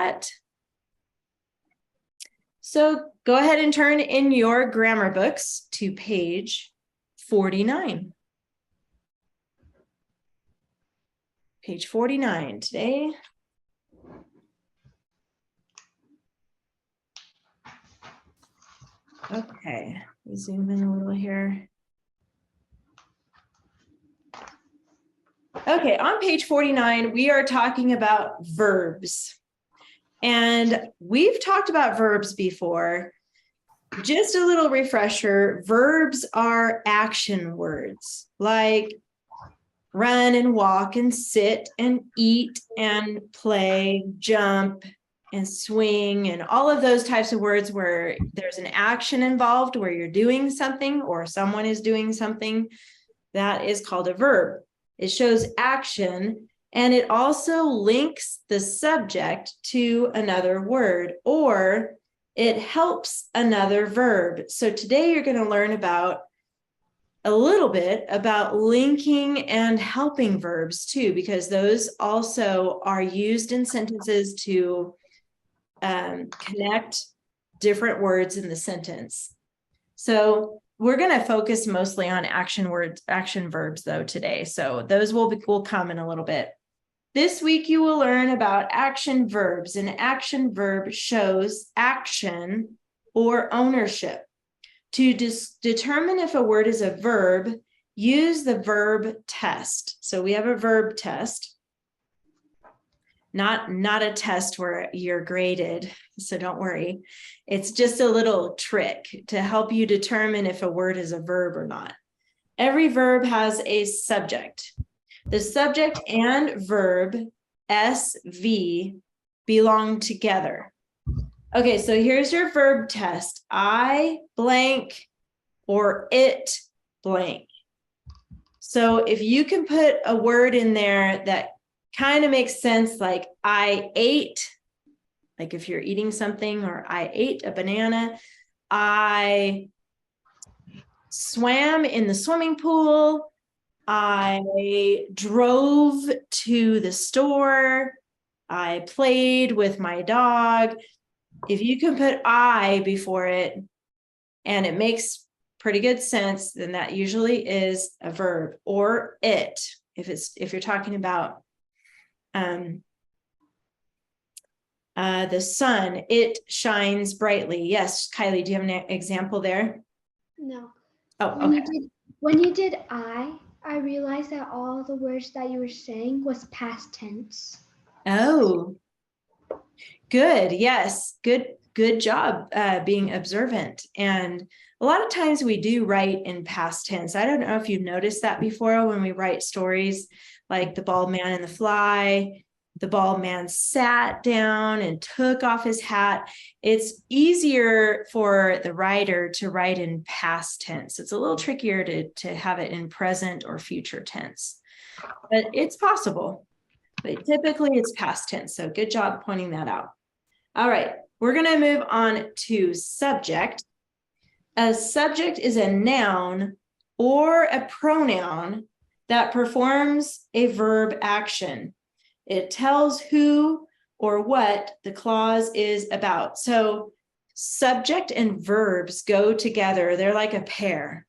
that. So go ahead and turn in your grammar books to page 49. Page 49 today. Okay, we zoom in a little here. Okay, on page 49, we are talking about verbs. And we've talked about verbs before. Just a little refresher, verbs are action words like run and walk and sit and eat and play, jump and swing, and all of those types of words where there's an action involved, where you're doing something or someone is doing something. That is called a verb. It shows action, and it also links the subject to another word, or it helps another verb. So today you're going to learn about a little bit about linking and helping verbs too, because those also are used in sentences to connect different words in the sentence. So we're going to focus mostly on action verbs though today. So those will come in a little bit. This week you will learn about action verbs. An action verb shows action or ownership. To determine if a word is a verb, use the verb test. So we have a verb test, not a test where you're graded, so don't worry. It's just a little trick to help you determine if a word is a verb or not. Every verb has a subject. The subject and verb, SV, belong together. Okay, so here's your verb test. I blank or it blank. So if you can put a word in there that kind of makes sense, like I ate, like if you're eating something, or I ate a banana, I swam in the swimming pool, I drove to the store, I played with my dog. If you can put I before it and it makes pretty good sense, then that usually is a verb. Or it, if you're talking about the sun, it shines brightly. Yes, Kylie, do you have an example there? No. Oh, okay. When you did I realized that all the words that you were saying was past tense. Oh, good. Yes, good job being observant. And a lot of times we do write in past tense. I don't know if you've noticed that before when we write stories like The Bald Man and the Fly. The bald man sat down and took off his hat. It's easier for the writer to write in past tense. It's a little trickier to have it in present or future tense, but it's possible. But typically it's past tense. So good job pointing that out. All right, we're going to move on to subject. A subject is a noun or a pronoun that performs a verb action. It tells who or what the clause is about. So subject and verbs go together. They're like a pair.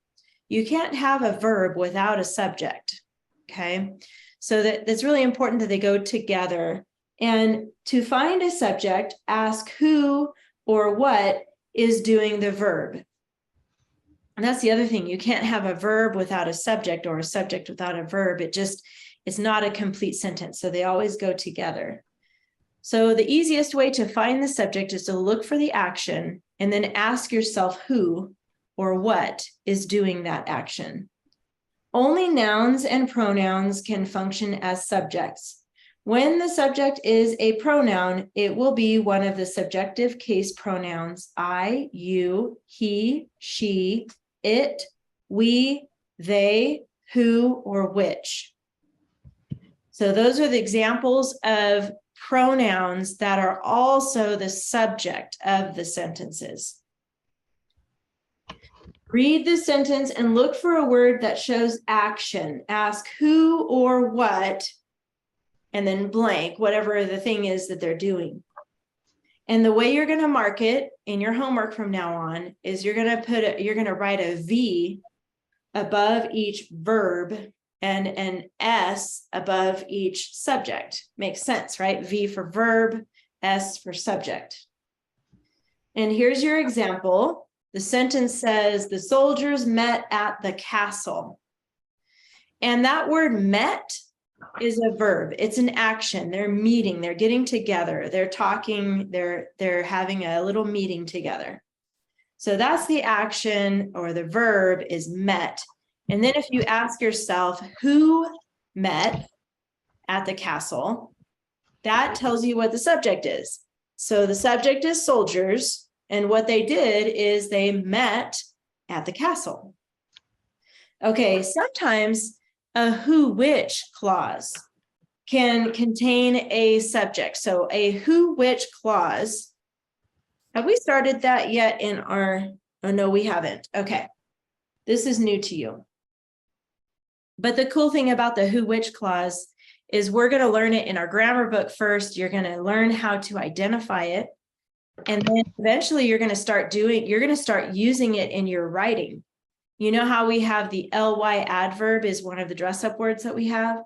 You can't have a verb without a subject, okay? So that's really important that they go together. And to find a subject, ask who or what is doing the verb. And that's the other thing. You can't have a verb without a subject or a subject without a verb. It's not a complete sentence. So they always go together. So the easiest way to find the subject is to look for the action and then ask yourself who or what is doing that action. Only nouns and pronouns can function as subjects. When the subject is a pronoun, it will be one of the subjective case pronouns I, you, he, she, it, we, they, who, or which. So those are the examples of pronouns that are also the subject of the sentences. Read the sentence and look for a word that shows action. Ask who or what, and then blank, whatever the thing is that they're doing. And the way you're going to mark it in your homework from now on is you're going to write a V above each verb and an S above each subject. Makes sense, right? V for verb, S for subject. And here's your example. The sentence says, the soldiers met at the castle. And that word met is a verb. It's an action. They're meeting, they're getting together, they're talking, they're having a little meeting together. So that's the action, or the verb is met. And then if you ask yourself, who met at the castle, that tells you what the subject is. So the subject is soldiers, and what they did is they met at the castle. Okay, sometimes a who which clause can contain a subject. So a who which clause, have we started that yet in our, oh no, we haven't. Okay, this is new to you. But the cool thing about the who which clause is we're going to learn it in our grammar book first. You're going to learn how to identify it. And then eventually you're going to start using it in your writing. You know how we have the ly adverb is one of the dress up words that we have.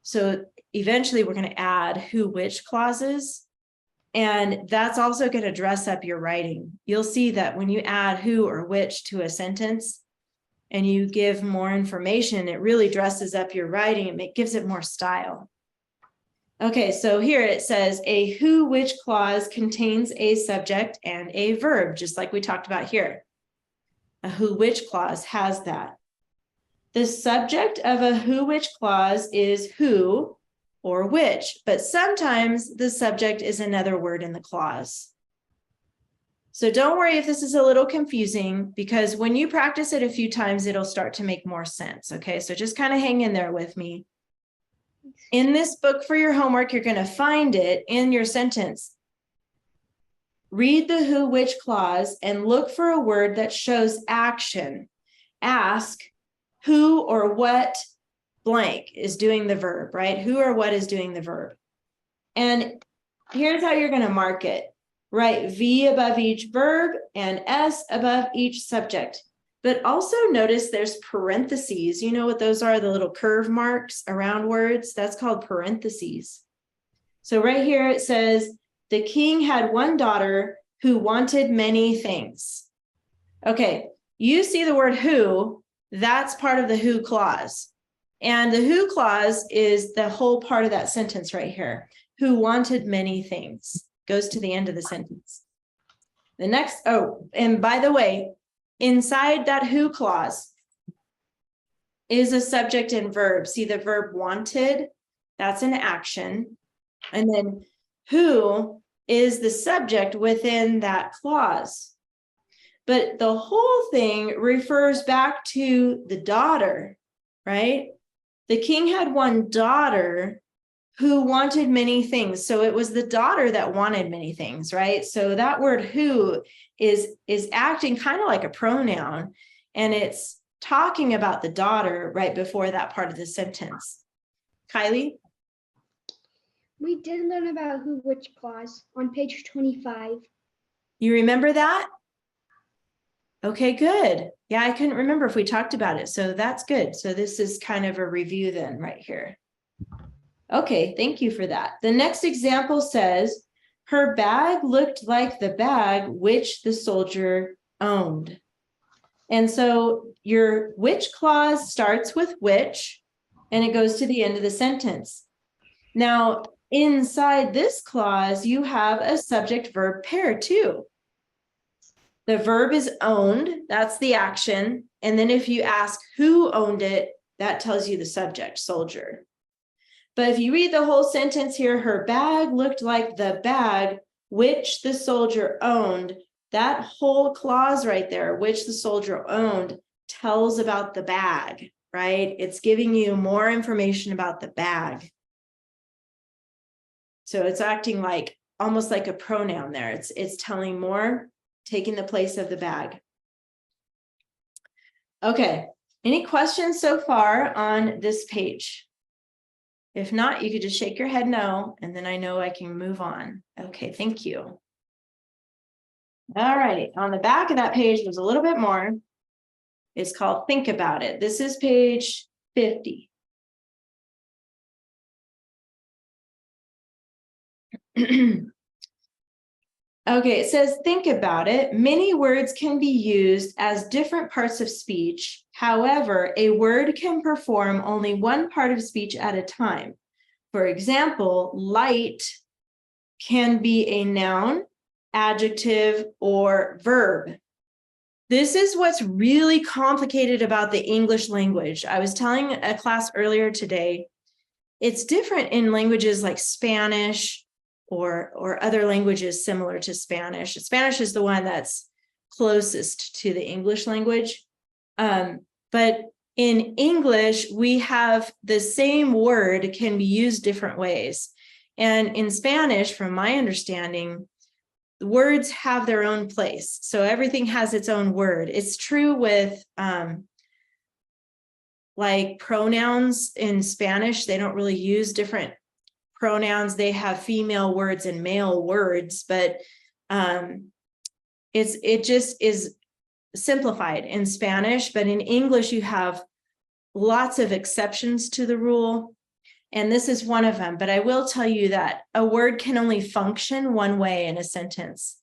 So eventually we're going to add who which clauses. And that's also going to dress up your writing. You'll see that when you add who or which to a sentence and you give more information, it really dresses up your writing and gives it more style. Okay, so here it says a who which clause contains a subject and a verb, just like we talked about here. A who which clause has that. The subject of a who which clause is who or which, but sometimes the subject is another word in the clause. So don't worry if this is a little confusing, because when you practice it a few times, it'll start to make more sense. Okay, so just kind of hang in there with me. In this book for your homework, you're going to find it in your sentence. Read the who which clause and look for a word that shows action. Ask who or what blank is doing the verb, right? Who or what is doing the verb. And here's how you're going to mark it. Write V above each verb and S above each subject. But also notice there's parentheses. You know what those are? The little curve marks around words. That's called parentheses. So right here it says, the king had one daughter who wanted many things. Okay, you see the word who, that's part of the who clause. And the who clause is the whole part of that sentence right here. Who wanted many things. Goes to the end of the sentence. The next, oh, and by the way, inside that who clause is a subject and verb. See the verb wanted, that's an action. And then who is the subject within that clause. But the whole thing refers back to the daughter, right? The king had one daughter who wanted many things. So it was the daughter that wanted many things, right? So that word who is acting kind of like a pronoun, and it's talking about the daughter right before that part of the sentence. Kylie? We did learn about who which clause on page 25. You remember that? Okay, good. Yeah, I couldn't remember if we talked about it. So that's good. So this is kind of a review then right here. Okay, thank you for that. The next example says, her bag looked like the bag which the soldier owned. And so your which clause starts with which, and it goes to the end of the sentence. Now, inside this clause, you have a subject-verb pair too. The verb is owned, that's the action. And then if you ask who owned it, that tells you the subject, soldier. But if you read the whole sentence here, her bag looked like the bag which the soldier owned. That whole clause right there, which the soldier owned, tells about the bag, right? It's giving you more information about the bag. So it's acting like almost like a pronoun there. It's telling more, taking the place of the bag. Okay, any questions so far on this page? If not, you could just shake your head no, and then I know I can move on. Okay, thank you. All right, on the back of that page, there's a little bit more. It's called Think About It. This is page 50. Okay, it says, think about it. Many words can be used as different parts of speech. However, a word can perform only one part of speech at a time. For example, light can be a noun, adjective, or verb. This is what's really complicated about the English language. I was telling a class earlier today, it's different in languages like Spanish or other languages similar to Spanish. Spanish is the one that's closest to the English language. But in English, we have the same word can be used different ways. And in Spanish, from my understanding, the words have their own place. So everything has its own word. It's true with like pronouns in Spanish. They don't really use different pronouns. They have female words and male words, but it just is simplified in Spanish. But in English, you have lots of exceptions to the rule. And this is one of them. But I will tell you that a word can only function one way in a sentence.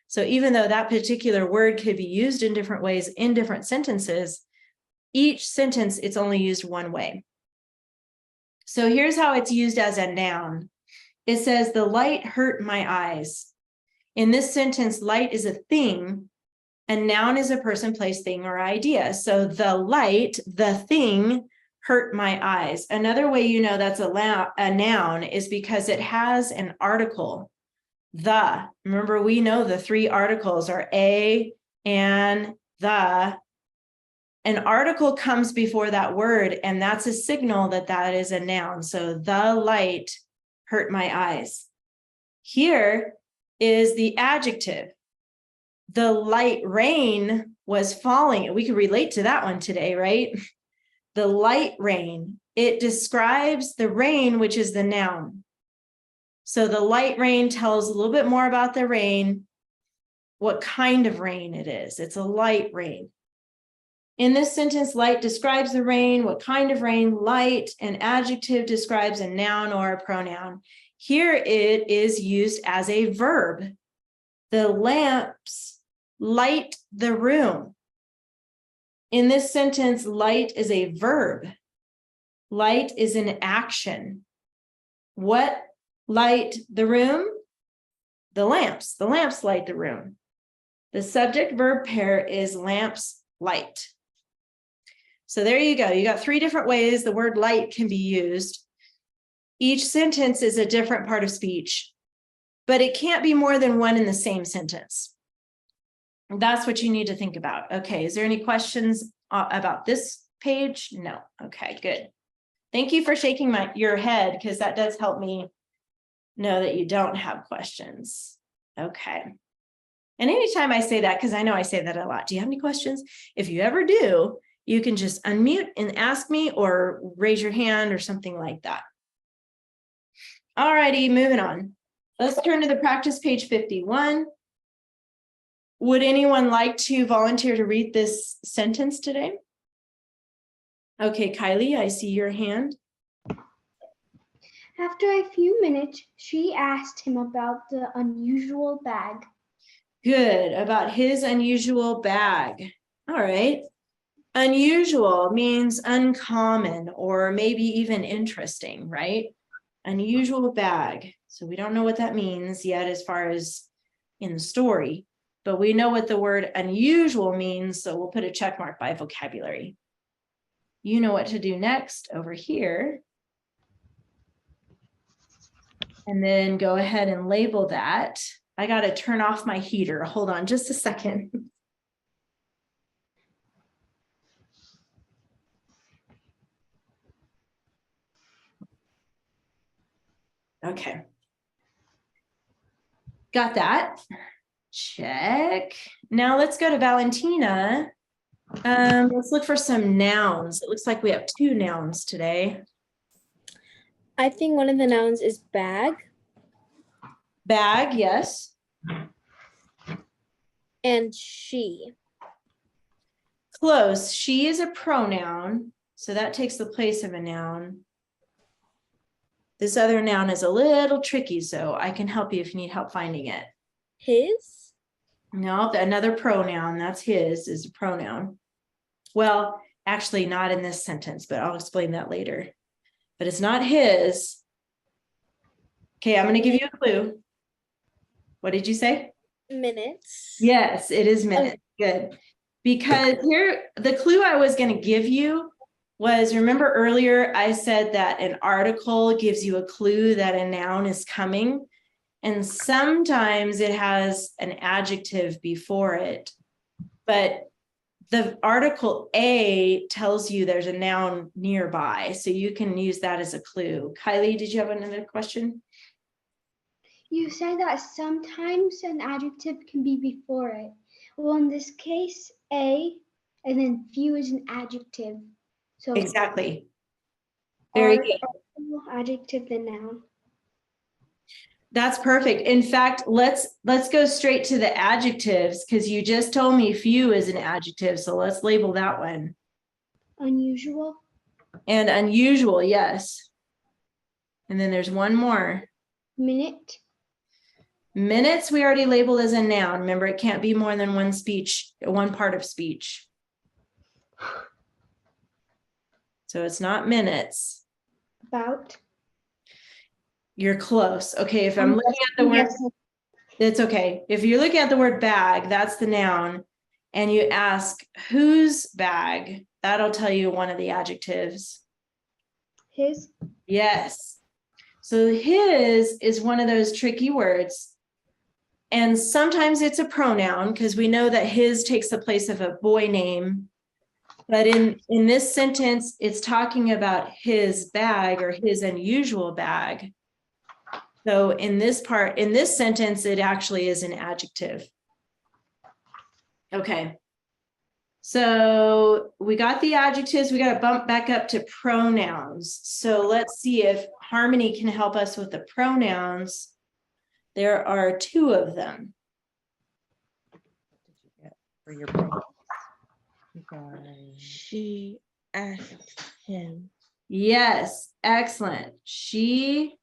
So even though that particular word could be used in different ways in different sentences, each sentence, it's only used one way. So here's how it's used as a noun. It says, the light hurt my eyes. In this sentence, light is a thing, and noun is a person, place, thing, or idea. So the light, the thing, hurt my eyes. Another way you know that's a noun is because it has an article, the. Remember, we know the three articles are a, and, the. An article comes before that word, and that's a signal that that is a noun. So the light hurt my eyes. Here is the adjective. The light rain was falling. We could relate to that one today, right? The light rain. It describes the rain, which is the noun. So the light rain tells a little bit more about the rain, what kind of rain it is. It's a light rain. In this sentence, light describes the rain, what kind of rain. Light, an adjective, describes a noun or a pronoun. Here it is used as a verb. The lamps light the room. In this sentence, light is a verb. Light is an action. What light the room? The lamps. The lamps light the room. The subject-verb pair is lamps light. So there you go. You got three different ways the word light can be used. Each sentence is a different part of speech, but it can't be more than one in the same sentence. That's what you need to think about. Okay, is there any questions about this page? No. Okay, good. Thank you for shaking your head, because that does help me know that you don't have questions. Okay. And anytime I say that, because I know I say that a lot, do you have any questions? If you ever do, you can just unmute and ask me, or raise your hand or something like that. All righty, moving on. Let's turn to the practice page 51. Would anyone like to volunteer to read this sentence today? Okay, Kylie, I see your hand. After a few minutes, she asked him about the unusual bag. Good, about his unusual bag. All right. Unusual means uncommon or maybe even interesting, right? Unusual bag. So we don't know what that means yet as far as in the story, but we know what the word unusual means, so we'll put a check mark by vocabulary. You know what to do next over here. And then go ahead and label that. I got to turn off my heater. Hold on just a second. Okay. Got that. Check. Now let's go to Valentina. Let's look for some nouns. It looks like we have two nouns today. I think one of the nouns is bag. Bag, yes. and she. Close. She is a pronoun, so that takes the place of a noun. This other noun is a little tricky, so I can help you if you need help finding it. His. No, another pronoun, that's his, is a pronoun. Well, actually not in this sentence, but I'll explain that later. But it's not his. Okay, I'm going to give you a clue. What did you say? Minutes. Yes, it is minutes. Good. Because here, the clue I was going to give you was, remember earlier I said that an article gives you a clue that a noun is coming, and sometimes it has an adjective before it, but the article A tells you there's a noun nearby, so you can use that as a clue. Kylie, did you have another question? You said that sometimes an adjective can be before it. Well, in this case, a and then few is an adjective. So Exactly. Very good. Adjective then noun. That's perfect. In fact, let's go straight to the adjectives, because you just told me few is an adjective, so let's label that one. Unusual. And unusual, yes. And then there's one more. Minute. Minutes we already labeled as a noun. Remember, it can't be more than one part of speech. So it's not minutes. About. You're close. Okay, if I'm looking at the word, it's okay. If you're looking at the word bag, that's the noun. And you ask whose bag, that'll tell you one of the adjectives. His. Yes. So his is one of those tricky words. And sometimes it's a pronoun, because we know that his takes the place of a boy name. But in this sentence, it's talking about his bag or his unusual bag. So in this sentence, it actually is an adjective. Okay. So we got the adjectives, we got to bump back up to pronouns. So let's see if Harmony can help us with the pronouns. There are two of them. For your pronouns. She asked him. Yes, excellent. She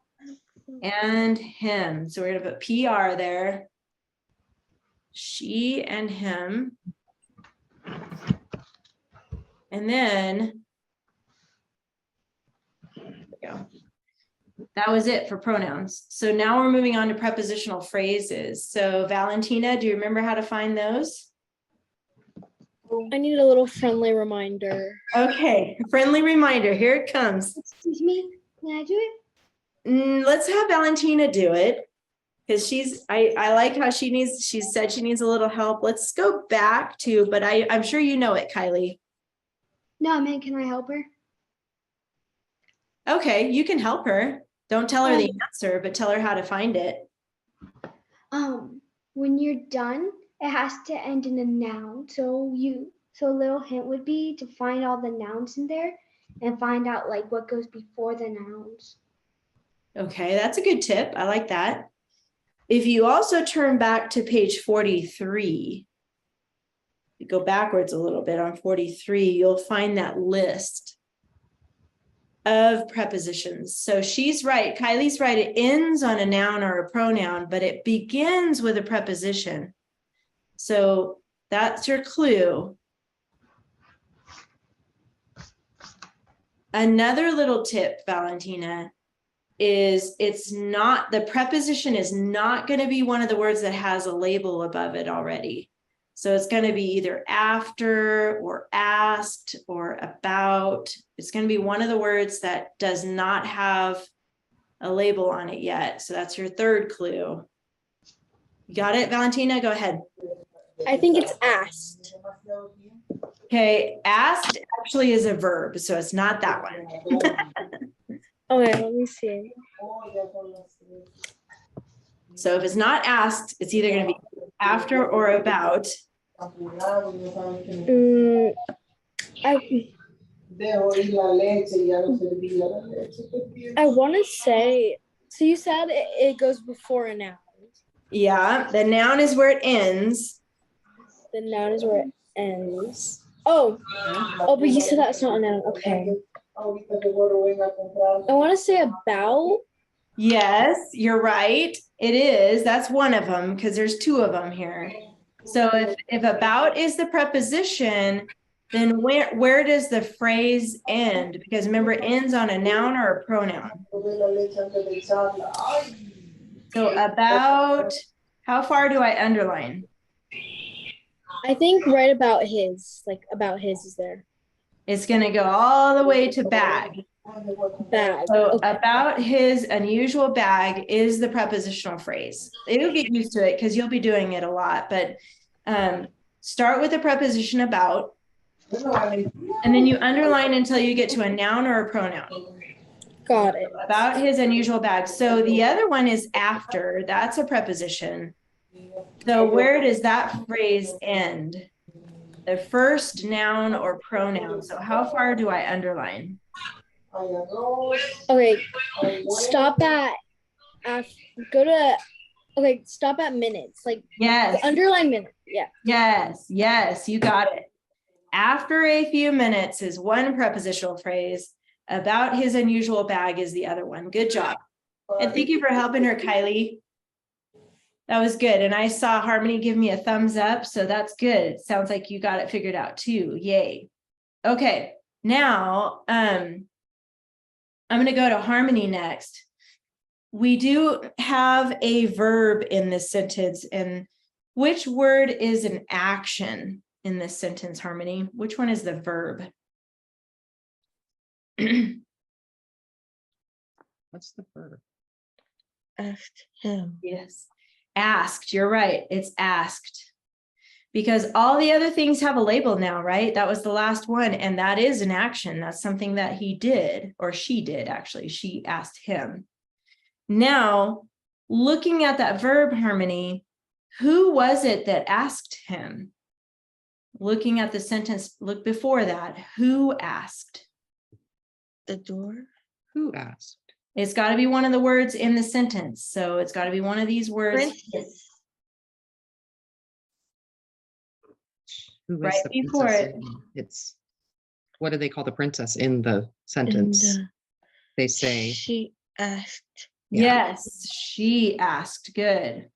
and him. So we're going to put PR there. She and him. And then, there we go. That was it for pronouns. So now we're moving on to prepositional phrases. So Valentina, do you remember how to find those? I need a little friendly reminder. Okay, friendly reminder. Here it comes. Excuse me. Can I do it? Let's have Valentina do it, because I like how she said she needs a little help. Let's go back to, but I'm sure you know it, Kylie. No, man. Can I help her? Okay, you can help her. Don't tell her the answer, but tell her how to find it. When you're done, it has to end in a noun. So a little hint would be to find all the nouns in there and find out like what goes before the nouns. Okay, that's a good tip. I like that. If you also turn back to page 43, you go backwards a little bit on 43, you'll find that list of prepositions. So she's right, Kylie's right, it ends on a noun or a pronoun, but it begins with a preposition. So that's your clue. Another little tip, Valentina, is the preposition is not going to be one of the words that has a label above it already. So it's going to be either after or asked or about. It's going to be one of the words that does not have a label on it yet. So that's your third clue. You got it, Valentina? Go ahead. I think it's asked. Okay, asked actually is a verb, so it's not that one. Okay, let me see. So if it's not asked, it's either going to be after or about. I want to say, so you said it goes before a noun. Yeah, the noun is where it ends. The noun is where it ends. Oh, but you said that's not a noun. Okay. I want to say about. Yes, you're right. It is. That's one of them because there's two of them here. So if about is the preposition, then where does the phrase end? Because remember, it ends on a noun or a pronoun. So about, how far do I underline? I think right about his, like about his is there. It's going to go all the way to bag. Bag. So Okay. about his unusual bag is the prepositional phrase. You'll get used to it because you'll be doing it a lot, but start with the preposition about, and then you underline until you get to a noun or a pronoun. Got it. About his unusual bag. So the other one is after. That's a preposition. So where does that phrase end? The first noun or pronoun. So how far do I underline? Okay. Stop at stop at minutes. Like Yes. underline minute. Yeah. Yes, you got it. After a few minutes is one prepositional phrase. About his unusual bag is the other one. Good job. And thank you for helping her, Kylie. That was good. And I saw Harmony give me a thumbs up. So that's good. It sounds like you got it figured out too. Yay. Okay. Now, I'm going to go to Harmony next. We do have a verb in this sentence. And which word is an action in this sentence, Harmony? Which one is the verb? What's the verb? Asked him. Yes. Asked. You're right. It's asked. Because all the other things have a label now, right? That was the last one. And that is an action. That's something that he did, or she did, actually. She asked him. Now, looking at that verb, Harmony, who was it that asked him? Looking at the sentence, look before that. Who asked? The door. Who asked? It's got to be one of the words in the sentence. So it's got to be one of these words. Princess. Who is Right the before princess? it. It's, what do they call the princess in the sentence? They say, She asked. Yeah. Yes, she asked. Good.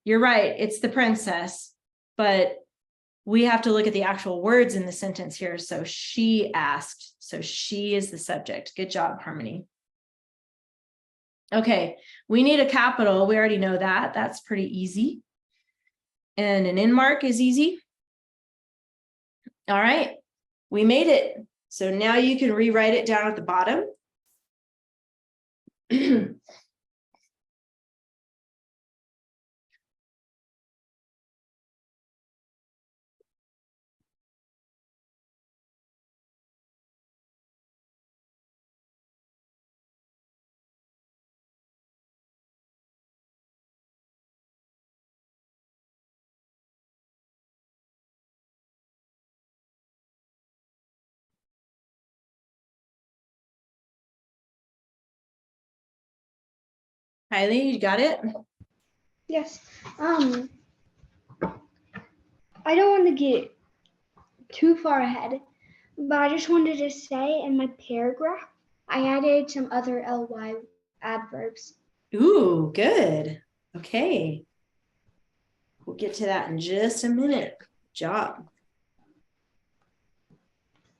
You're right. It's the princess, but we have to look at the actual words in the sentence here. So she asked. So she is the subject. Good job, Harmony. Okay, we need a capital. We already know that. That's pretty easy. And an in mark is easy. All right, we made it. So now you can rewrite it down at the bottom. Kylie, you got it? Yes. I don't want to get too far ahead, but I just wanted to say in my paragraph, I added some other ly adverbs. Ooh, good. Okay. We'll get to that in just a minute. Good job.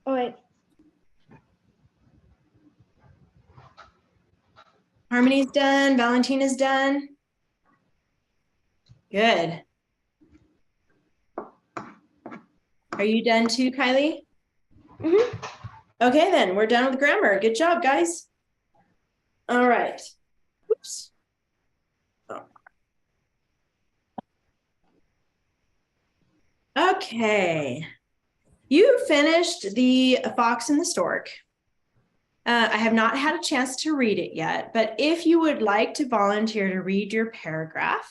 Oh, wait. Harmony's done. Valentina's done. Good. Are you done too, Kylie? Mm-hmm. Okay, then we're done with grammar. Good job, guys. All right. Oops. Okay. You finished The Fox and the Stork. I have not had a chance to read it yet, but if you would like to volunteer to read your paragraph,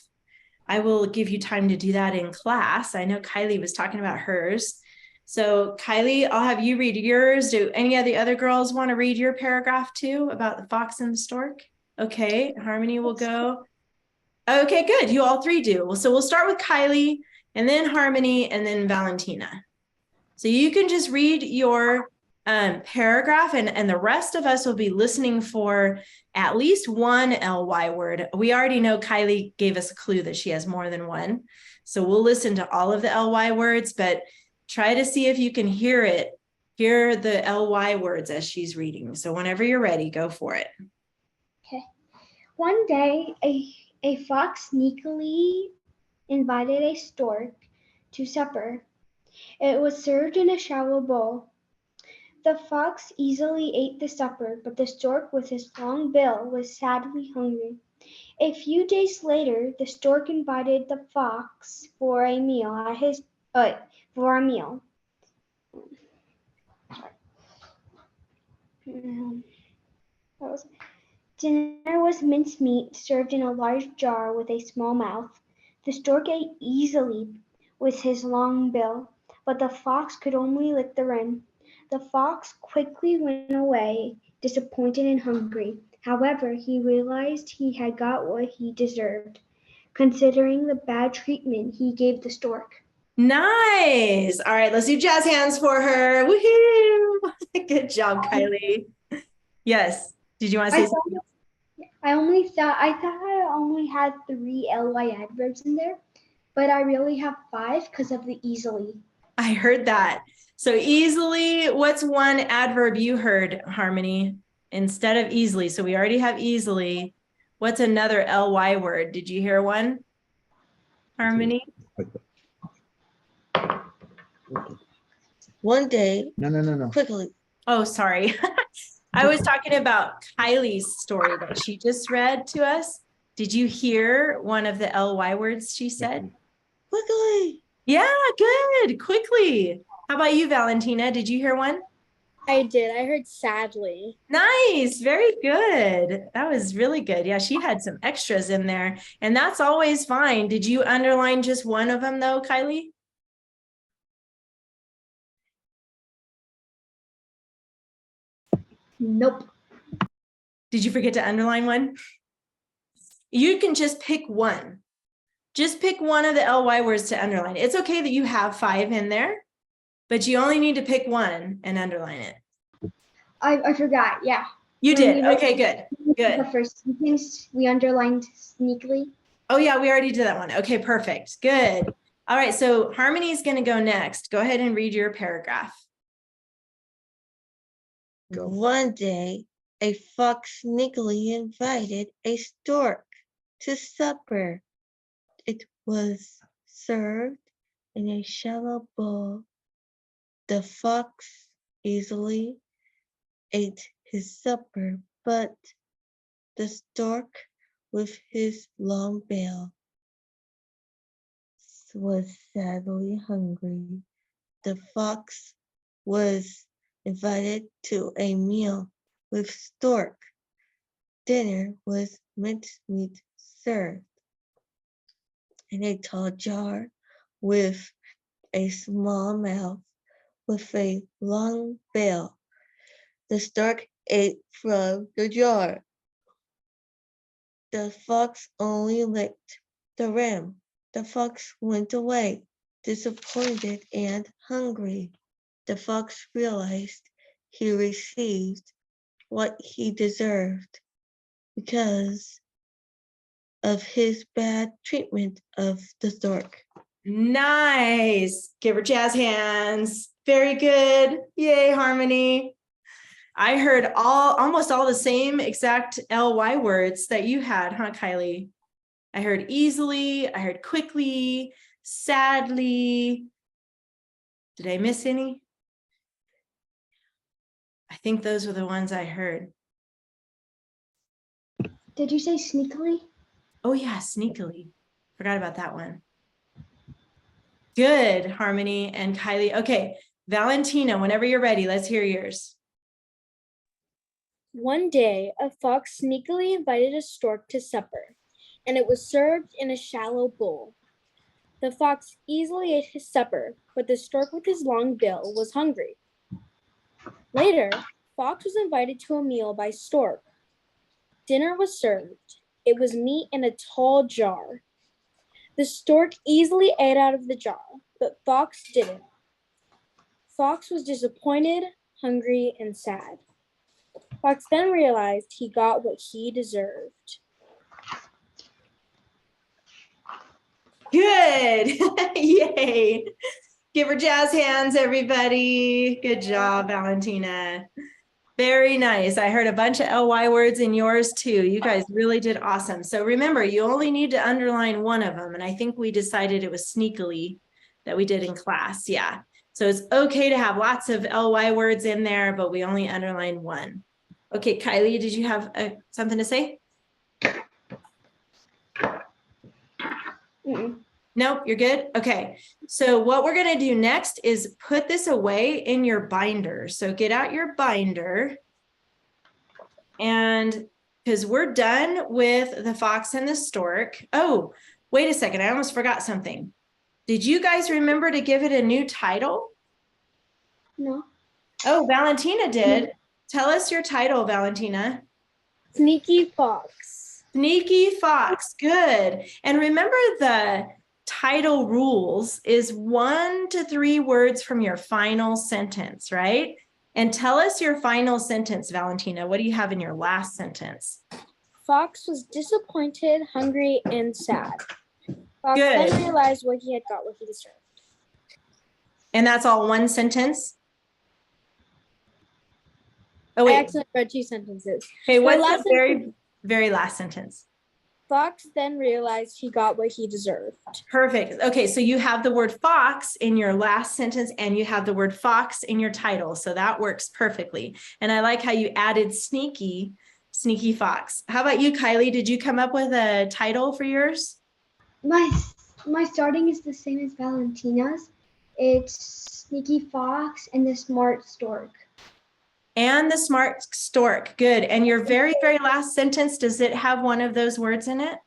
I will give you time to do that in class. I know Kylie was talking about hers. So Kylie, I'll have you read yours. Do any of the other girls want to read your paragraph too about the fox and the stork? Okay, Harmony will go. Okay, good. You all three do. So we'll start with Kylie. and then Harmony, and then Valentina. So you can just read your paragraph, and the rest of us will be listening for at least one ly word. We already know Kylie gave us a clue that she has more than one. So we'll listen to all of the ly words, but try to see if you can hear the ly words as she's reading. So whenever you're ready, go for it. One day, a fox sneakily invited a stork to supper. It was served in a shallow bowl. The fox easily ate the supper, but the stork with his long bill was sadly hungry. A few days later, the stork invited the fox for a meal at his for a meal. Dinner was mincemeat served in a large jar with a small mouth. The stork ate easily with his long bill, but the fox could only lick the rim. The fox quickly went away, disappointed and hungry. However, he realized he had got what he deserved, considering the bad treatment he gave the stork. Nice. All right, let's do jazz hands for her. Woohoo! Good job, Kylie. Yes. Did you want to say something? I thought I only had 3 ly adverbs in there, but I really have 5 because of the easily. I heard that. So easily, what's one adverb you heard, Harmony, instead of easily? So we already have easily. What's another ly word? Did you hear one, Harmony? One day, No. quickly. Oh, sorry. I was talking about Kylie's story that she just read to us. Did you hear one of the ly words she said? Quickly. Yeah, good. Quickly. How about you, Valentina? Did you hear one? I did. I heard sadly. Nice. Very good. That was really good. Yeah, she had some extras in there, and that's always fine. Did you underline just one of them though, Kylie? Nope. Did you forget to underline one? You can just pick one. Just pick one of the ly words to underline. It's okay that you have 5 in there, but you only need to pick one and underline it. I forgot. Yeah. You When did. we read Okay, good. Good. The first sentence we underlined sneakily. Oh yeah, we already did that one. Okay, perfect. Good. All right, so Harmony is going to go next. Go ahead and read your paragraph. Go. One day, a fox sneakily invited a stork to supper. It was served in a shallow bowl. The fox easily ate his supper, but the stork, with his long bill, was sadly hungry. The fox was invited to a meal with stork. Dinner was mincemeat served in a tall jar with a small mouth with a long bill. The stork ate from the jar. The fox only licked the rim. The fox went away, disappointed and hungry. The fox realized he received what he deserved because of his bad treatment of the stork. Nice. Give her jazz hands. Very good. Yay, Harmony. I heard almost all the same exact ly words that you had, huh, Kylie? I heard easily, I heard quickly, sadly. Did I miss any? I think those were the ones I heard. Did you say sneakily? Oh yeah, sneakily. Forgot about that one. Good, Harmony and Kylie. Okay, Valentina, whenever you're ready, let's hear yours. One day, a fox sneakily invited a stork to supper, and it was served in a shallow bowl. The fox easily ate his supper, but the stork with his long bill was hungry. Later, Fox was invited to a meal by Stork. Dinner was served. It was meat in a tall jar. The stork easily ate out of the jar, but Fox didn't. Fox was disappointed, hungry, and sad. Fox then realized he got what he deserved. Good. Yay. Give her jazz hands, everybody. Good job, Valentina. Very nice. I heard a bunch of LY words in yours too. You guys really did awesome. So remember, you only need to underline one of them. And I think we decided it was sneakily that we did in class. Yeah. So it's okay to have lots of LY words in there, but we only underline one. Okay, Kylie, did you have something to say? Mm-mm. Nope, you're good. Okay. So what we're going to do next is put this away in your binder. So get out your binder. And because we're done with the fox and the stork. Oh, wait a second. I almost forgot something. Did you guys remember to give it a new title? No. Oh, Valentina did. Tell us your title, Valentina. Sneaky Fox. Sneaky Fox. Good. And remember the title rules is 1 to 3 words from your final sentence, right? And tell us your final sentence, Valentina. What do you have in your last sentence? Fox was disappointed, hungry, and sad. Fox Good. then realized what he had got what he deserved. And that's all one sentence? Oh, I wait. accidentally read 2 sentences. Okay, My what's last the very, very last sentence? Fox then realized he got what he deserved. Perfect. Okay, so you have the word fox in your last sentence and you have the word fox in your title. So that works perfectly. And I like how you added sneaky fox. How about you, Kylie? Did you come up with a title for yours? My starting is the same as Valentina's. It's Sneaky Fox and the Smart Stork. And the smart stork. Good. And your very, very last sentence, does it have one of those words in it?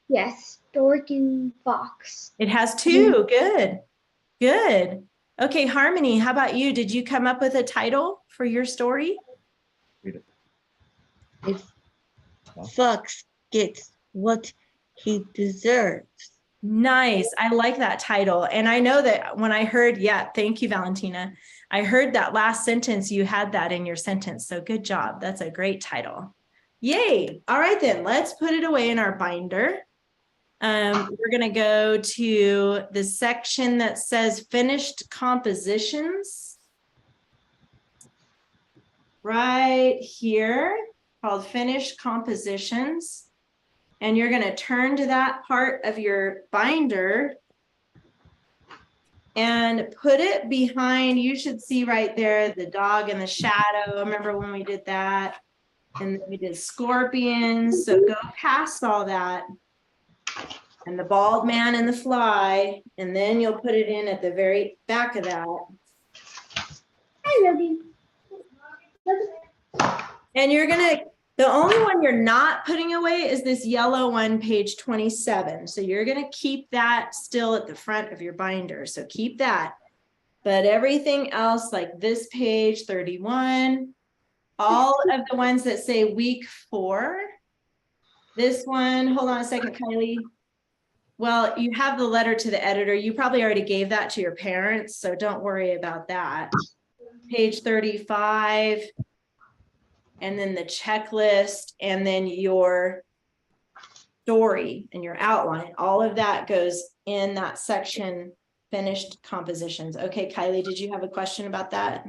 Yes, Stork and Fox. It has 2. Good. Good. Okay, Harmony, how about you? Did you come up with a title for your story? Fox gets what he deserves. Nice. I like that title. And I know that when I heard, yeah, thank you, Valentina. I heard that last sentence, you had that in your sentence. So good job. That's a great title. Yay. All right, then let's put it away in our binder. We're going to go to the section that says finished compositions. Right here, called finished compositions. And you're going to turn to that part of your binder and put it behind. You should see right there the dog in the shadow. Remember when we did that? And then we did scorpions. So go past all that. And the bald man and the fly. And then you'll put it in at the very back of that. Hi, Logan. And you're going to, the only one you're not putting away is this yellow one, page 27. So you're going to keep that still at the front of your binder. So keep that. But everything else, like this page 31, all of the ones that say week 4, this one, hold on a second, Kylie. Well, you have the letter to the editor. You probably already gave that to your parents, so don't worry about that. Page 35. And then the checklist, and then your story and your outline. All of that goes in that section, finished compositions. Okay, Kylie, did you have a question about that?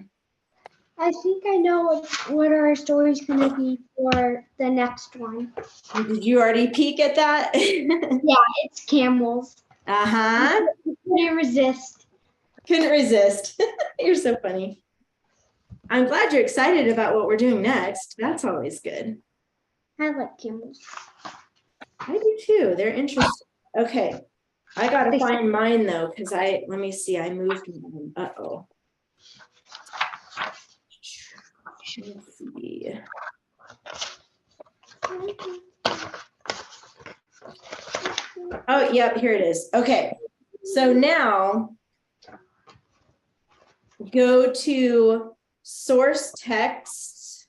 I think I know what our story's going to be for the next one. Did you already peek at that? It's camels. Uh-huh. Couldn't resist. Couldn't resist. You're so funny. I'm glad you're excited about what we're doing next. That's always good. I like camels. I do too. They're interesting. Okay. I gotta find mine though, because let me see, I moved mine. Uh-oh. Let's see. Oh, yep, here it is. Okay. So now go to source text,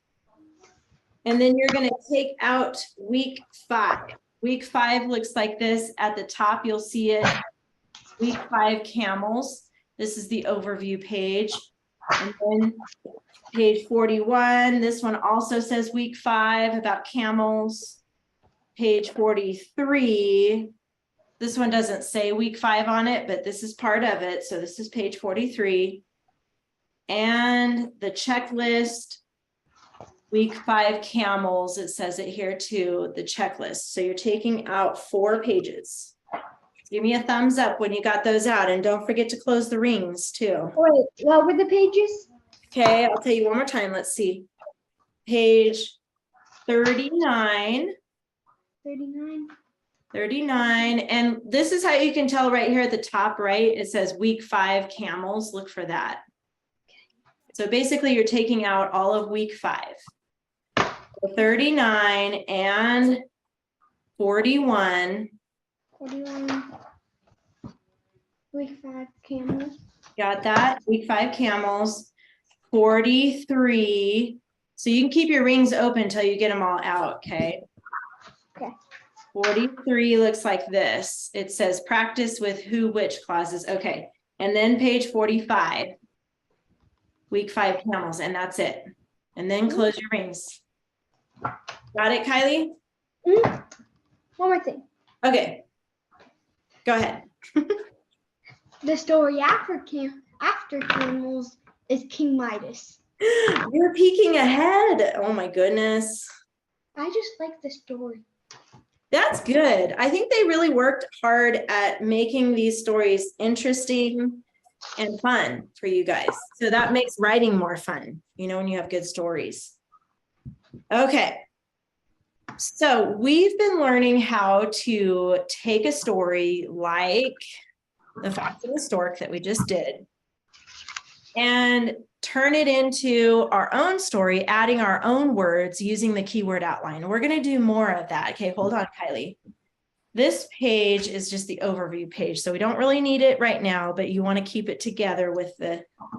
and then you're going to take out week 5. Week 5 looks like this. At the top, you'll see it. Week 5 camels. This is the overview page. And then page 41, this one also says week 5 about camels. Page 43, this one doesn't say week 5 on it, but this is part of it. So this is page 43. And the checklist, week 5 camels, it says it here too, the checklist. So you're taking out 4 pages. Give me a thumbs up when you got those out, and don't forget to close the rings too. Wait, what were the pages? Okay, I'll tell you one more time. Let's see. Page 39. 39. 39, and this is how you can tell right here at the top, right? It says week 5 camels. Look for that. So basically you're taking out all of week 5. So 39 and 41. 41. Week 5 camels. Got that? Week 5 camels. 43. So you can keep your rings open until you get them all out, okay? Okay. 43 looks like this. It says practice with who, which clauses. Okay. And then page 45, week 5 camels, and that's it. And then close your rings. Got it, Kylie? One more thing. Okay. Go ahead. The story after camels is King Midas. You're peeking ahead. Oh my goodness. I just like the story. That's good. I think they really worked hard at making these stories interesting and fun for you guys. So that makes writing more fun, you know, when you have good stories. Okay. So we've been learning how to take a story like The Fox and the Stork that we just did and turn it into our own story, adding our own words using the keyword outline. We're going to do more of that. Okay, hold on, Kylie. This page is just the overview page, so we don't really need it right now, but you want to keep it together with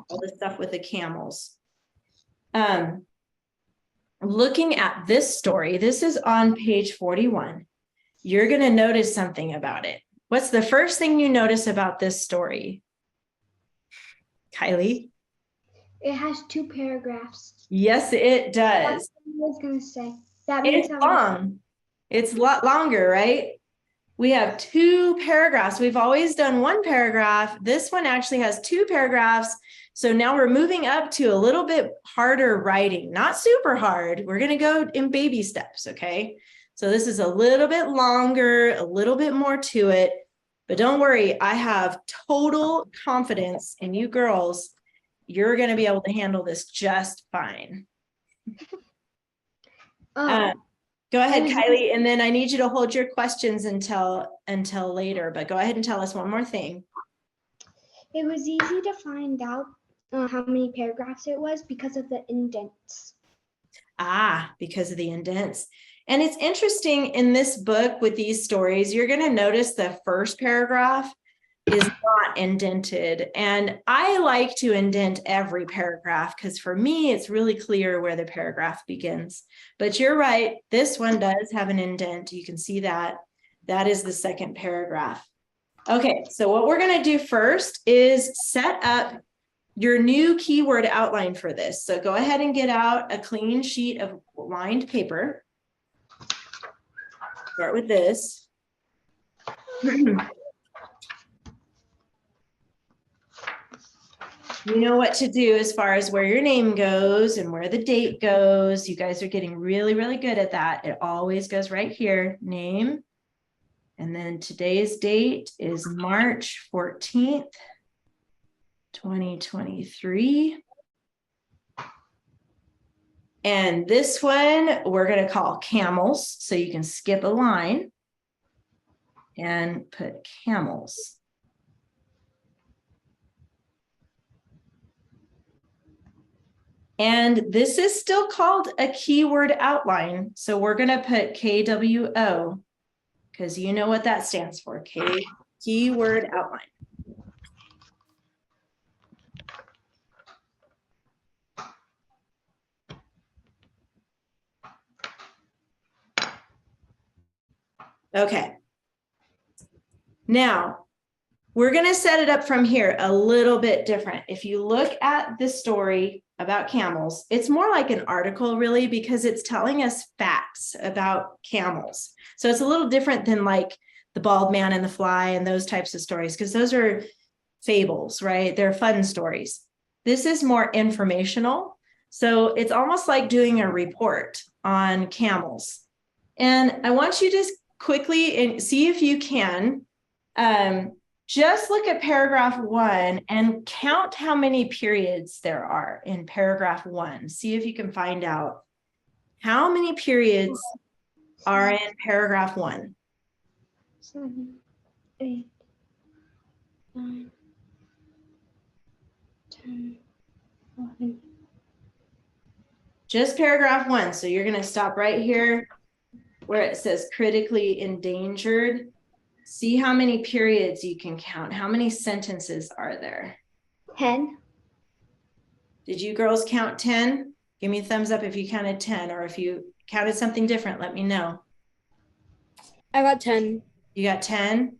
all the stuff with the camels. Looking at this story, this is on page 41. You're going to notice something about it. What's the first thing you notice about this story? Kylie? It has 2 paragraphs. Yes, it That's does. what I was going to say. That means It's long. It's a lot longer, right? We have 2 paragraphs. We've always done 1 paragraph. This one actually has 2 paragraphs. So now we're moving up to a little bit harder writing, not super hard. We're going to go in baby steps, okay? So this is a little bit longer, a little bit more to it, but don't worry. I have total confidence in you girls. You're going to be able to handle this just fine. Go ahead, Kylie, and then I need you to hold your questions until later, but go ahead and tell us one more thing. it was easy to find out how many paragraphs it was because of the indents. Ah, because of the indents. And it's interesting in this book with these stories, you're going to notice the first paragraph is not indented. And I like to indent every paragraph because for me, it's really clear where the paragraph begins. But you're right, this one does have an indent. You can see that. That is the second paragraph. Okay, so what we're going to do first is set up your new keyword outline for this. So go ahead and get out a clean sheet of lined paper. Start with this. You know what to do as far as where your name goes and where the date goes. You guys are getting really, really good at that. It always goes right here, name. And then today's date is March 14th, 2023. And this one we're going to call camels. So you can skip a line and put camels. And this is still called a keyword outline. So we're going to put KWO because you know what that stands for, keyword outline. Okay. Now, we're going to set it up from here a little bit different. If you look at the story about camels, it's more like an article really, because it's telling us facts about camels. So it's a little different than like the bald man and the fly and those types of stories, because those are fables, right? They're fun stories. This is more informational. So it's almost like doing a report on camels. And I want you to quickly see if you can just look at paragraph 1 and count how many periods there are in paragraph 1. See if you can find out how many periods are in paragraph 1. 7, 8, 9, 10, 11. Just paragraph 1. So you're going to stop right here where it says critically endangered. See how many periods you can count. How many sentences are there? 10. Did you girls count 10? Give me a thumbs up if you counted 10, or if you counted something different, let me know. I got 10. You got 10?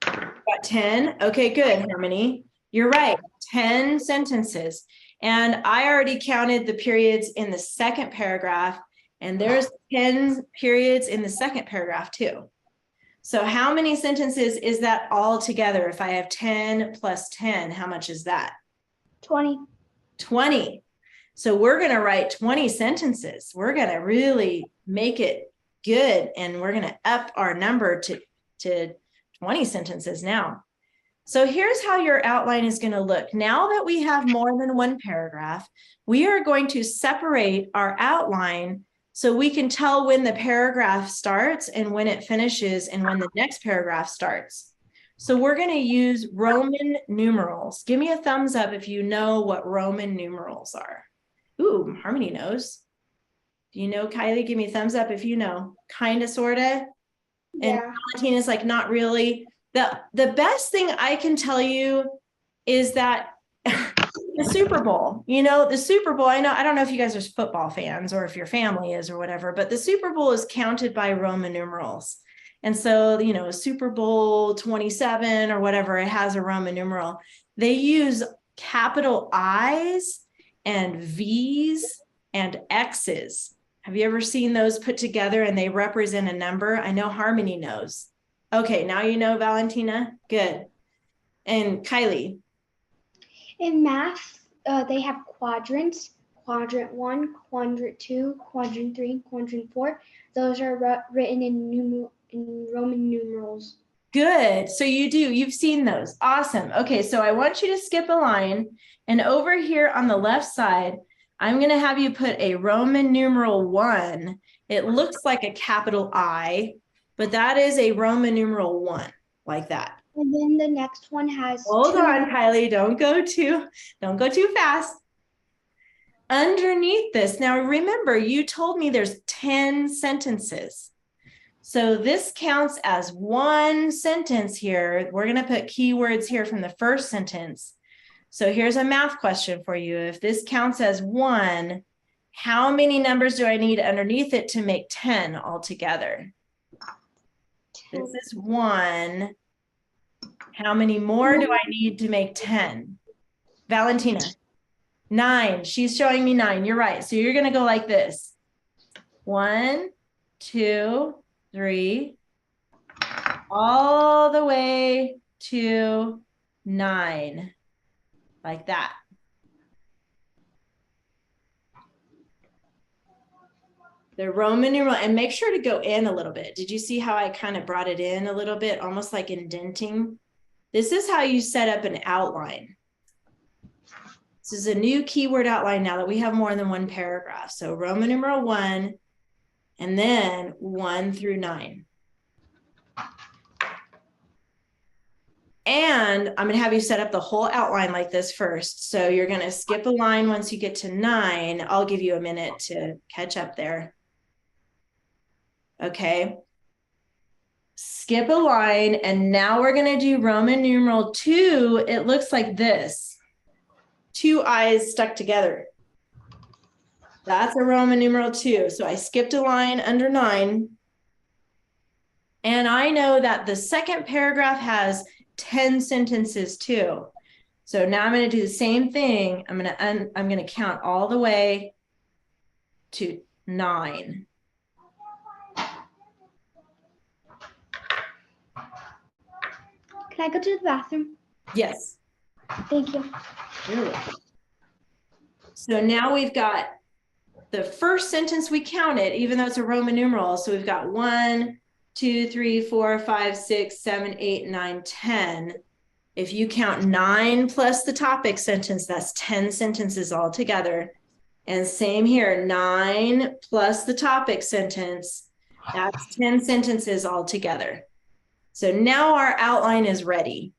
Got 10? Okay, good, Harmony. You're right, 10 sentences. And I already counted the periods in the second paragraph, and there's 10 periods in the second paragraph too. So how many sentences is that all together? If I have 10 plus 10, how much is that? 20. 20. So we're going to write 20 sentences. We're going to really make it good, and we're going to up our number to 20 sentences now. So here's how your outline is going to look. Now that we have more than one paragraph, we are going to separate our outline so we can tell when the paragraph starts and when it finishes and when the next paragraph starts. So we're going to use Roman numerals. Give me a thumbs up if you know what Roman numerals are. Ooh, Harmony knows. Do you know, Kylie? Give me a thumbs up if you know. Kind of, sort of. And Yeah. Valentina's like, not really. The best thing I can tell you is that the Super Bowl, the Super Bowl, I don't know if you guys are football fans or if your family is or whatever, but the Super Bowl is counted by Roman numerals. And so, Super Bowl 27 or whatever, it has a Roman numeral. They use capital I's and V's and X's. Have you ever seen those put together and they represent a number? I know Harmony knows. Okay, now you know, Valentina. Good. And Kylie. In math, they have quadrants. Quadrant 1, quadrant 2, quadrant 3, quadrant 4. Those are written in Roman numerals. Good. So you've seen those. Awesome. Okay, so I want you to skip a line. And over here on the left side, I'm going to have you put a Roman numeral 1. It looks like a capital I, but that is a Roman numeral 1, like that. And then the next one has Hold on, Kylie. Don't go too fast. Underneath this, now remember, you told me there's 10 sentences. So this counts as one sentence here. We're going to put keywords here from the first sentence. So here's a math question for you. If this counts as 1, how many numbers do I need underneath it to make 10 altogether? 2. This is 1. How many more do I need to make 10? Valentina. 9. She's showing me 9. You're right. So you're going to go like this. 1, 2, 3, all the way to 9. Like that. The Roman numeral, and make sure to go in a little bit. Did you see how I kind of brought it in a little bit, almost like indenting? This is how you set up an outline. This is a new keyword outline now that we have more than one paragraph. So Roman numeral 1, and then 1 through 9. And I'm going to have you set up the whole outline like this first. So you're going to skip a line once you get to 9. I'll give you a minute to catch up there. Okay. skip a line, and now we're going to do Roman numeral 2. It looks like this. 2 eyes stuck together. That's a Roman numeral 2. So I skipped a line under 9. And I know that the second paragraph has 10 sentences too. So now I'm going to do the same thing. I'm going to count all the way to 9. Can I go to the bathroom? Yes. Thank you. So now we've got the first sentence we counted, even though it's a Roman numeral. So we've got 1, 2, 3, 4, 5, 6, 7, 8, 9, 10. If you count 9 plus the topic sentence, that's 10 sentences altogether. And same here, 9 plus the topic sentence, that's 10 sentences altogether. So now our outline is ready.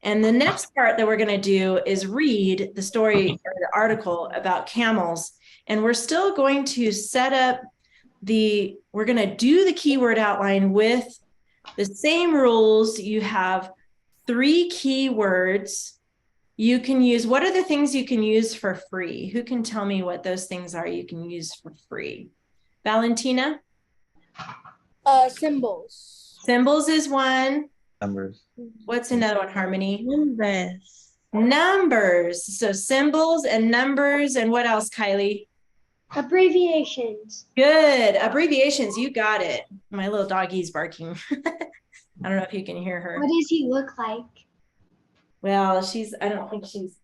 And the next part that we're going to do is read the story or the article about camels. And we're still going to set up we're going to do the keyword outline with the same rules. You have 3 keywords. You can use, what are the things you can use for free? Who can tell me what those things are you can use for free? Valentina? Symbols. Symbols is one. Numbers. What's another one, Harmony? Numbers. Numbers. So symbols and numbers, and what else, Kylie? Abbreviations. Good. Abbreviations, you got it. My little doggy's barking. I don't know if you can hear her. What does he look like? Well, I don't think she's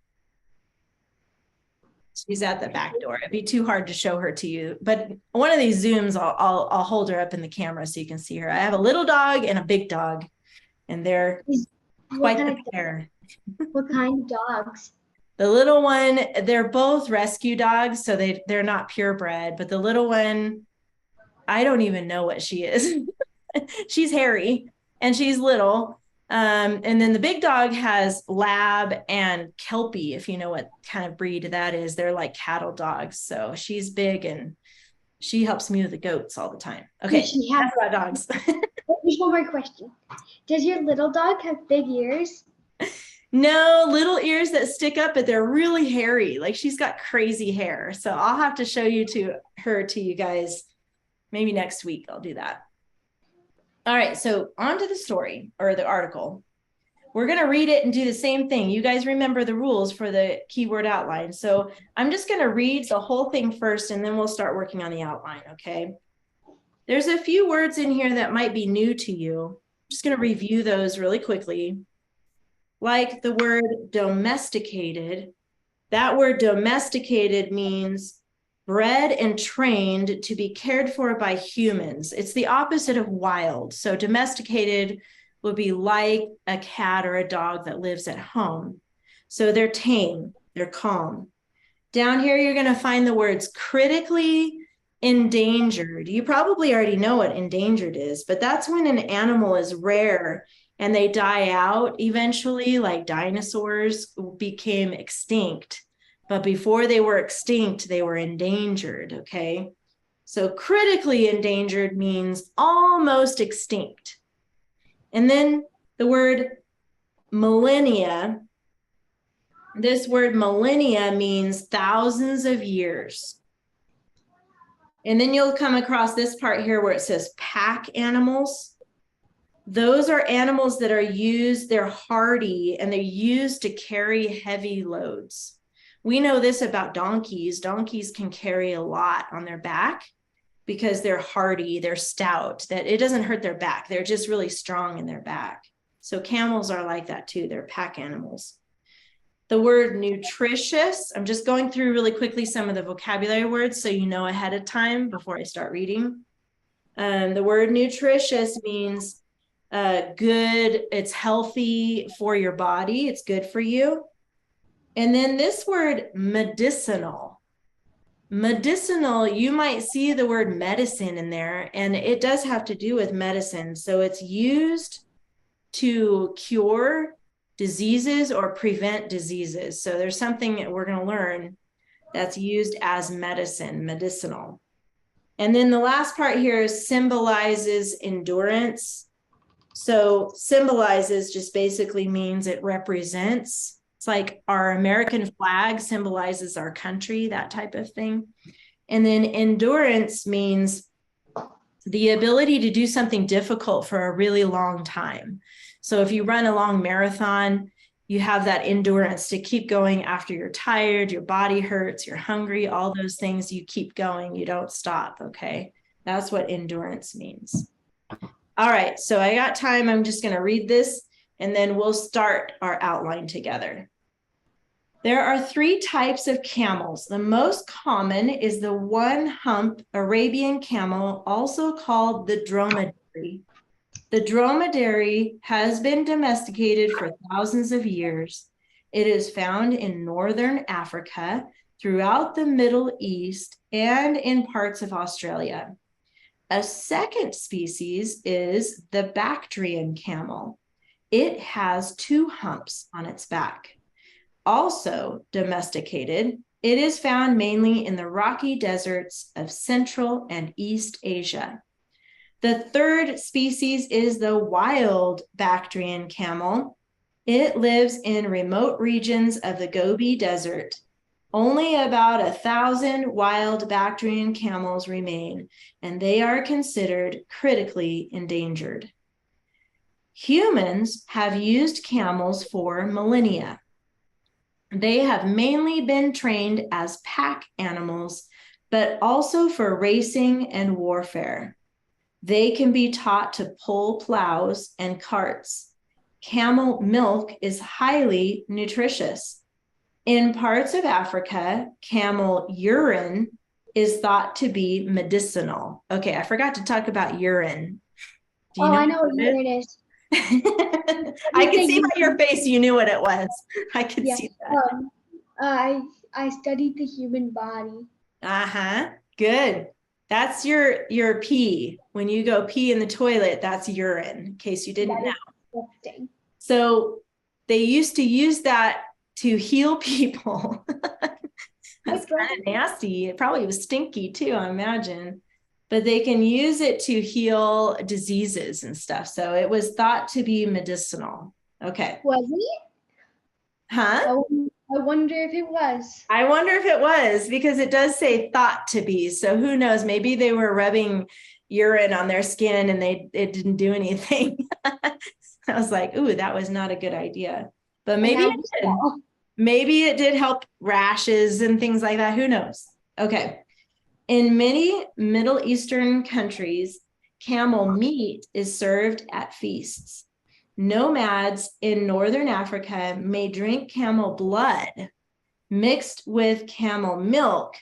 at the back door. It'd be too hard to show her to you. But one of these Zooms, I'll hold her up in the camera so you can see her. I have a little dog and a big dog, and they're quite the pair. What kind of dogs? The little one, they're both rescue dogs, so they're not purebred. But the little one, I don't even know what she is. She's hairy and she's little. And then the big dog has Lab and Kelpie, if you know what kind of breed that is. They're like cattle dogs. So she's big and she helps me with the goats all the time. Okay, Does she have- that's about dogs. There's one more question. Does your little dog have big ears? No, little ears that stick up, but they're really hairy. Like she's got crazy hair. So I'll have to show you to you guys. Maybe next week I'll do that. All right, so on to the story or the article. We're going to read it and do the same thing. You guys remember the rules for the keyword outline. So I'm just going to read the whole thing first, and then we'll start working on the outline, okay? There's a few words in here that might be new to you. I'm just going to review those really quickly. Like the word domesticated. That word domesticated means bred and trained to be cared for by humans. It's the opposite of wild. So domesticated would be like a cat or a dog that lives at home. So they're tame, they're calm. Down here, you're going to find the words critically endangered. You probably already know what endangered is, but that's when an animal is rare and they die out eventually, like dinosaurs became extinct. But before they were extinct, they were endangered, okay? So critically endangered means almost extinct. And then the word millennia. This word millennia means thousands of years. And then you'll come across this part here where it says pack animals. Those are animals that are used, they're hardy, and they're used to carry heavy loads. We know this about donkeys. Donkeys can carry a lot on their back because they're hardy, they're stout, that it doesn't hurt their back. They're just really strong in their back. So camels are like that too. They're pack animals. The word nutritious, I'm just going through really quickly some of the vocabulary words so you know ahead of time before I start reading. The word nutritious means good, it's healthy for your body, it's good for you. And then this word medicinal. Medicinal, you might see the word medicine in there, and it does have to do with medicine. So it's used to cure diseases or prevent diseases. So there's something that we're going to learn that's used as medicine, medicinal. And then the last part here is symbolizes endurance. So symbolizes just basically means it represents. It's like our American flag symbolizes our country, that type of thing. And then endurance means the ability to do something difficult for a really long time. So if you run a long marathon, you have that endurance to keep going after you're tired, your body hurts, you're hungry, all those things, you keep going, you don't stop, okay? That's what endurance means. All right, so I got time. I'm just going to read this and then we'll start our outline together. There are 3 types of camels. The most common is the one-hump Arabian camel, also called the dromedary. The dromedary has been domesticated for thousands of years. It is found in northern Africa, throughout the Middle East, and in parts of Australia. A second species is the Bactrian camel. It has 2 humps on its back. Also domesticated, it is found mainly in the rocky deserts of Central and East Asia. The third species is the wild Bactrian camel. It lives in remote regions of the Gobi Desert. Only about 1,000 wild Bactrian camels remain, and they are considered critically endangered. Humans have used camels for millennia. They have mainly been trained as pack animals, but also for racing and warfare. They can be taught to pull plows and carts. Camel milk is highly nutritious. In parts of Africa, camel urine is thought to be medicinal. Okay, I forgot to talk about urine. Do you Oh, know I know what what it urine is. is? I could see by your face you knew what it was. I could Yeah. see that. I studied the human body. Uh-huh. Good. That's your pee. When you go pee in the toilet, that's urine, in case you didn't That know. is disgusting. So they used to use that to heal people. That's kind of nasty. It probably was stinky too, I imagine. But they can use it to heal diseases and stuff. So it was thought to be medicinal. Okay. Was it? Huh? I wonder if it was. I wonder if it was, because it does say thought to be. So who knows? Maybe they were rubbing urine on their skin and it didn't do anything. I was like, ooh, that was not a good idea. But maybe And it did. Maybe it did help rashes and things like that. Who knows? Okay. In many Middle Eastern countries, camel meat is served at feasts. Nomads in Northern Africa may drink camel blood mixed with camel milk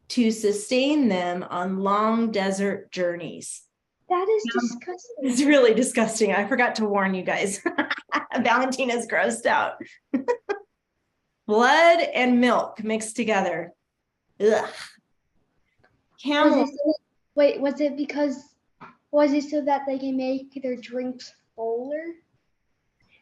to sustain them on long desert journeys. That is disgusting. It's really disgusting. I forgot to warn you guys. Valentina's grossed out. Blood and milk mixed together. Ugh. Camel. Was it so that they can make their drinks fuller?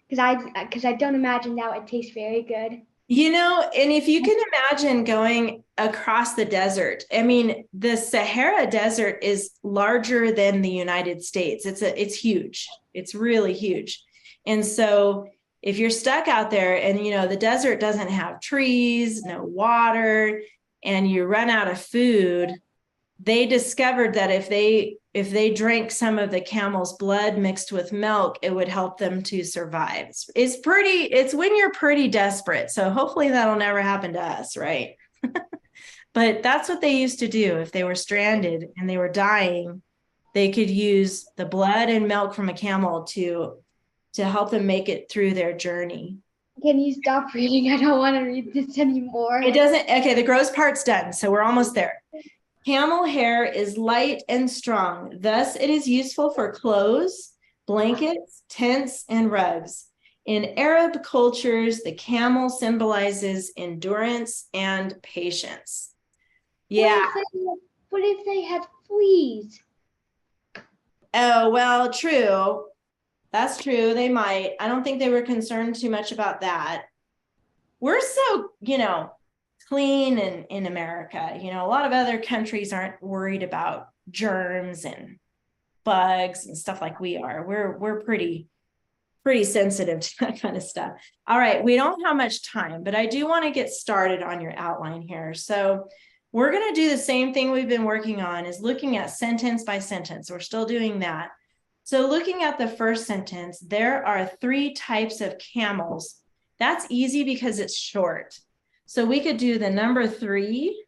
Because I don't imagine that would taste very good. You know, and if you can imagine going across the desert, I mean, the Sahara Desert is larger than the United States. It's huge. It's really huge. And so if you're stuck out there and, you know, the desert doesn't have trees, no water, and you run out of food, they discovered that if they drank some of the camel's blood mixed with milk, it would help them to survive. It's when you're pretty desperate. So hopefully that'll never happen to us, right? But that's what they used to do. If they were stranded and they were dying, they could use the blood and milk from a camel to help them make it through their journey. Can you stop reading? I don't want to read this anymore. It doesn't, okay, the gross part's done. So we're almost there. Camel hair is light and strong. Thus, it is useful for clothes, blankets, tents, and rugs. In Arab cultures, the camel symbolizes endurance and patience. Yeah. What if they had fleas? Oh, well, true. That's true. They might. I don't think they were concerned too much about that. We're so, clean in America. A lot of other countries aren't worried about germs and bugs and stuff like we are. We're pretty sensitive to that kind of stuff. All right, we don't have much time, but I do want to get started on your outline here. So we're going to do the same thing we've been working on, is looking at sentence by sentence. We're still doing that. So looking at the first sentence, there are 3 types of camels. That's easy because it's short. So we could do the number 3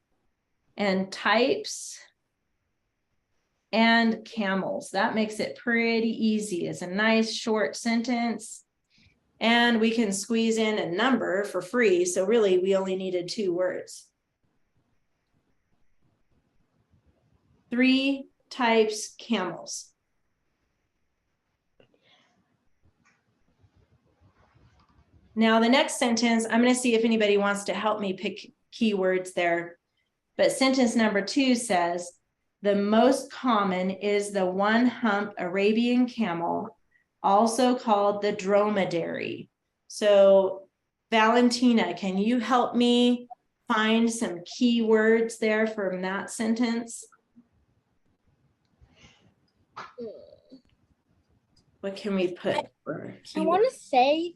and types and camels. That makes it pretty easy. It's a nice short sentence. And we can squeeze in a number for free. So really, we only needed 2 words. 3 types camels. Now, the next sentence, I'm going to see if anybody wants to help me pick keywords there. But sentence number 2 says, the most common is the one-hump Arabian camel, also called the dromedary. So, Valentina, can you help me find some keywords there from that sentence? What can we put for I want keywords? to say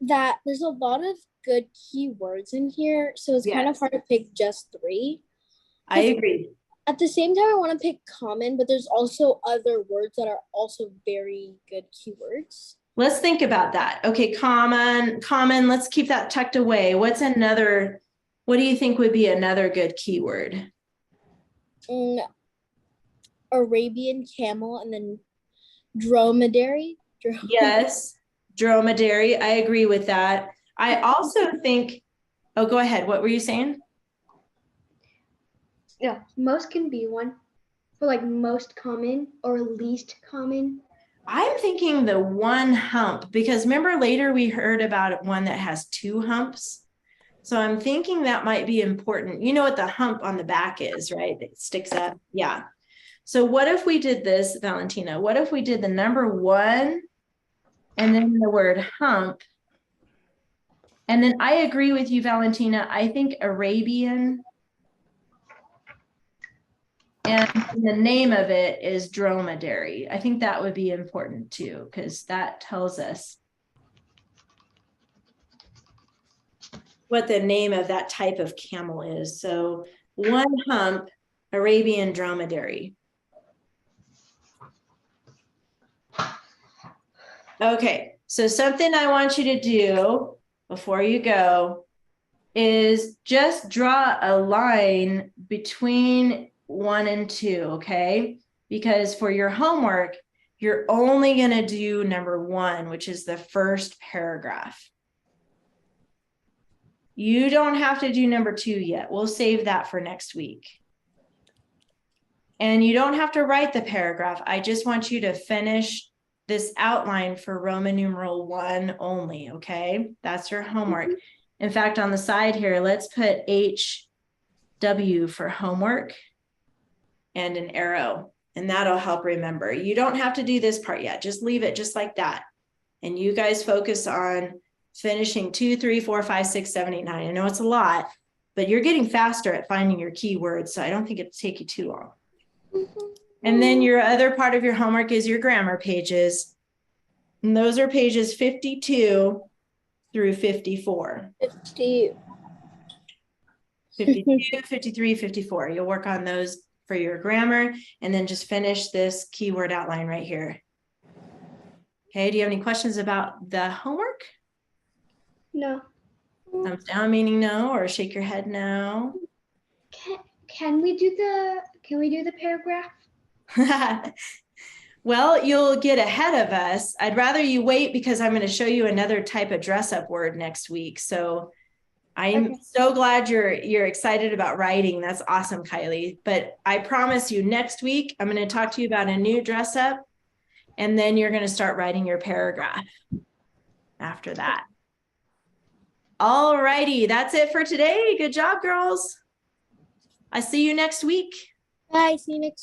that there's a lot of good keywords in here, so it's kind of Yes. hard to pick just 3. I agree. At the same time, I want to pick common, but there's also other words that are also very good keywords. Let's think about that. Okay, common, let's keep that tucked away. What do you think would be another good keyword? Arabian camel and then dromedary. Yes, dromedary. I agree with that. I also think, oh, go ahead. What were you saying? Yeah, most can be one for like most common or least common. I'm thinking the one hump, because remember later we heard about one that has 2 humps. So I'm thinking that might be important. You know what the hump on the back is, right? That sticks up. Yeah. So what if we did this, Valentina? What if we did the number 1 and then the word hump? And then I agree with you, Valentina. I think Arabian, and the name of it is dromedary. I think that would be important too, because that tells us what the name of that type of camel is. So one hump, Arabian dromedary. Okay, so something I want you to do before you go is just draw a line between 1 and 2, okay? Because for your homework, you're only going to do number 1, which is the first paragraph. You don't have to do number 2 yet. We'll save that for next week. And you don't have to write the paragraph. I just want you to finish this outline for Roman numeral 1 only, okay? That's your homework. In fact, on the side here, let's put HW for homework and an arrow, and that'll help remember. You don't have to do this part yet. Just leave it just like that. And you guys focus on finishing 2, 3, 4, 5, 6, 7, 8, 9. I know it's a lot, but you're getting faster at finding your keywords, so I don't think it'll take you too long. And then your other part of your homework is your grammar pages. And those are pages 52 through 54. 52, 53, 54. You'll work on those for your grammar and then just finish this keyword outline right here. Okay, do you have any questions about the homework? No. Thumbs down meaning no, or shake your head no. Can we do the paragraph? Well, you'll get ahead of us. I'd rather you wait because I'm going to show you another type of dress up word next week. So I'm so glad you're excited about writing. That's awesome, Kylie. But I promise you next week, I'm going to talk to you about a new dress up, and then you're going to start writing your paragraph after that. All righty. That's it for today. Good job, girls. I see you next week. Bye. See you next week.